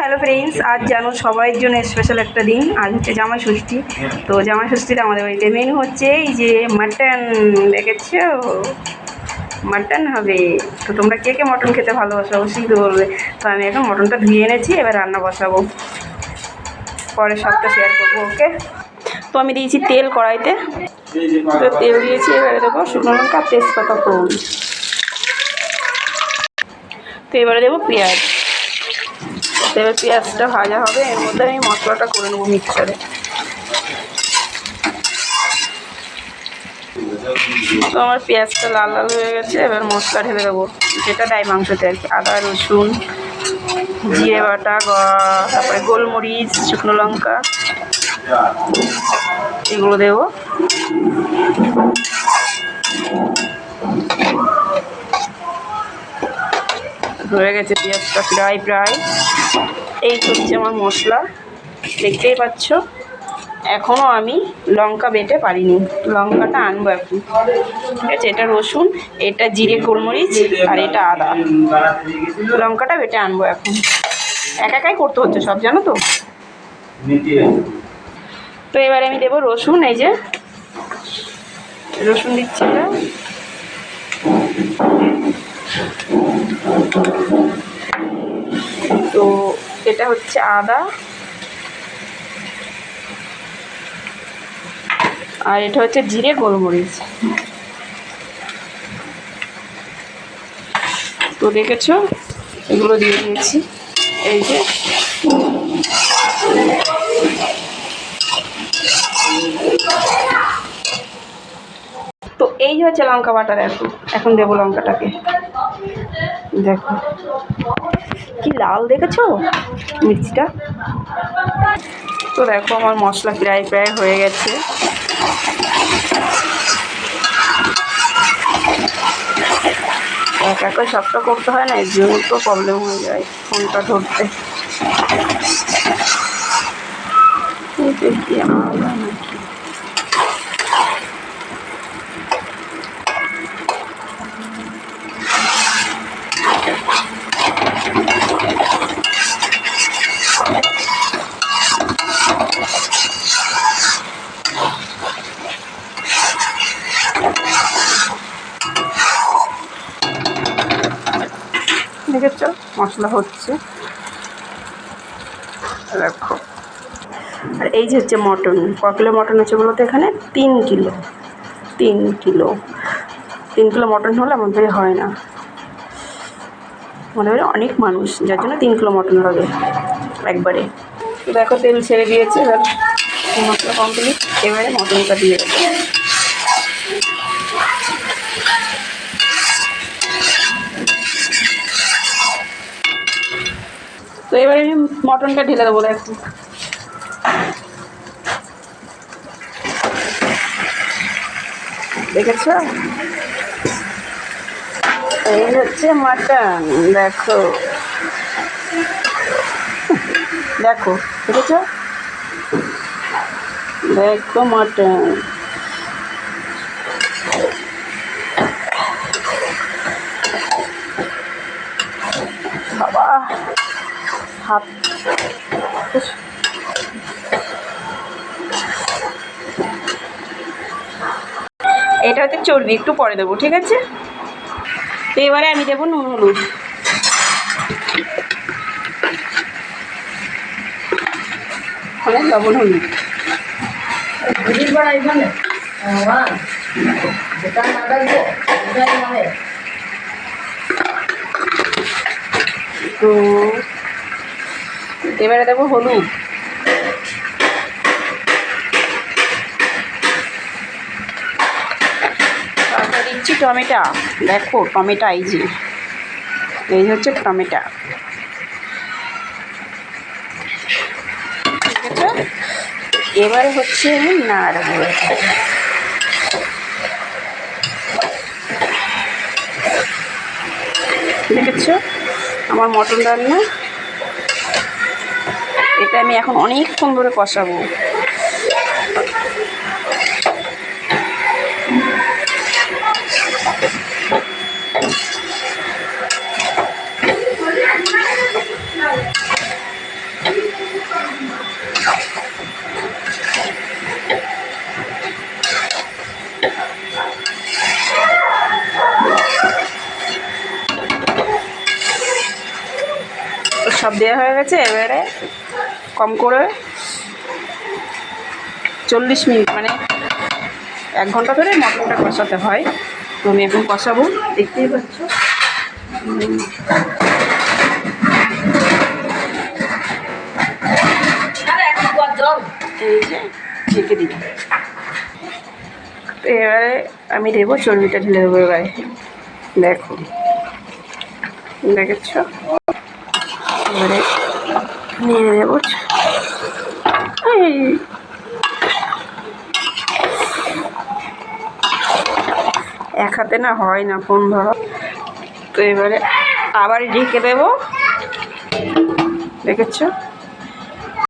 Hello friends, আজ জানো সবাইয়ের জন্য স্পেশাল একটা দিন। আজ হচ্ছে জামাই ষষ্ঠী। তো জামাই ষষ্ঠীতে আমাদের বাড়িতে মেনু হচ্ছে এই যে মাটন। দেখেছো, মাটন হবে। তো তোমরা কে কে মটন খেতে ভালোবাসো অবশ্যই তো বলবে। তো আমি এখন মটনটা ধুয়ে এনেছি, এবার রান্না বসাবো, পরে সবটা শেয়ার করবো। ওকে, তো আমি দিয়েছি তেল কড়াইতে, তো তেল দিয়েছি, এবারে দেবো শুকনো লঙ্কা, তেজপাতা, ফোড়ন। তো এবারে দেবো পেঁয়াজ। এবার পেঁয়াজটা ভাজা হবে, এর মধ্যে আমি মশলাটা করে নেবো মিক্সারে। তো আমার পেঁয়াজটা লাল লাল হয়ে গেছে, এবার মশলা ঢেলে দেবো, যেটা দেয় মাংসতে আর কি। আদা, রসুন, জিরে বাটা, তারপরে গোলমরিচ, শুকনো লঙ্কা, এগুলো দেবো। হয়ে গেছে পেঁয়াজটা প্রায়। এই হচ্ছে আমার মশলা, দেখতেই পাচ্ছ। এখনও আমি লঙ্কা বেটে পারিনি, লঙ্কাটা আনবো এখন। ঠিক আছে, এটা রসুন, এটা জিরে গোলমরিচ, আর এটা আদা। লঙ্কাটা বেটে আনবো এখন। একাই করতে হচ্ছে সব, জানো তো। তো এবারে আমি দেবো রসুন। এই যে রসুন দিচ্ছি না, তো এটা হচ্ছে আদা, আর এটা হচ্ছে জিরে গোলমরিচ। তো দেখেছো, এগুলো দিয়ে দিয়েছি। এই যে তো এই হচ্ছে লঙ্কা বাটা। দেখো, এখন দেবো লঙ্কাটাকে। দেখো কি লাল, দেখেছো মির্চিটা। তো দেখো আমার মশলা প্রায় হয়ে গেছে। একা সবটা করতে হয় না, এর জন্য তো প্রবলেম হয়ে যায় ফোনটা ধরতে। দেখেছো মশলা হচ্ছে, দেখো। আর এই যে হচ্ছে মটন। ক কিলো মটন হচ্ছে বলো তো এখানে? 3 কিলো। 3 কিলো মটন হলে আমাদের হয় না, মনে হয় অনেক মানুষ, যার জন্য 3 কিলো মটন লাগে একবারে। তো দেখো তেল ছেড়ে দিয়েছে, এবার মশলা কমপ্লিট। এবারে মটনটা দিয়ে দেবো। তো এবারে আমি মটনটা ঢেলে দেবো। দেখো দেখেছ, এই হচ্ছে মাটন। দেখো দেখেছ, দেখো মাটন। বাবা হাত, এটা হচ্ছে চর্বি, একটু পরে দেবো, ঠিক আছে। তো এবারে আমি দেবো নুন হলুদ। লবণ হলুদ। তো এবারে দেবো হলুদ। তারপরে দিচ্ছি টমেটো। দেখো টমেটো, এই হচ্ছে টমেটো। ঠিক আছে, এবারে হচ্ছে আমি নাড়বো। দেখেছো আমার মটন রান্না। এটা আমি এখন অনেকক্ষণ ধরে কষাবো। সব দেওয়া হয়ে গেছে। এবারে কম করে 40 মিনিট মানে 1 ঘন্টা ধরে মটনটা কষাতে হয়। তো আমি এখন কষাবো, দেখতেই পাচ্ছ। এই যে ঢেকে দিই। এবারে আমি দেবো চর্বিটা, ঢেলে দেবো এবারে। দেখো, দেখেছ? এবারে নিয়ে দেবো। এক হাতে না হয় না ফোন ধরো। তো এবারে আবার ঢেকে দেবো, দেখেছ?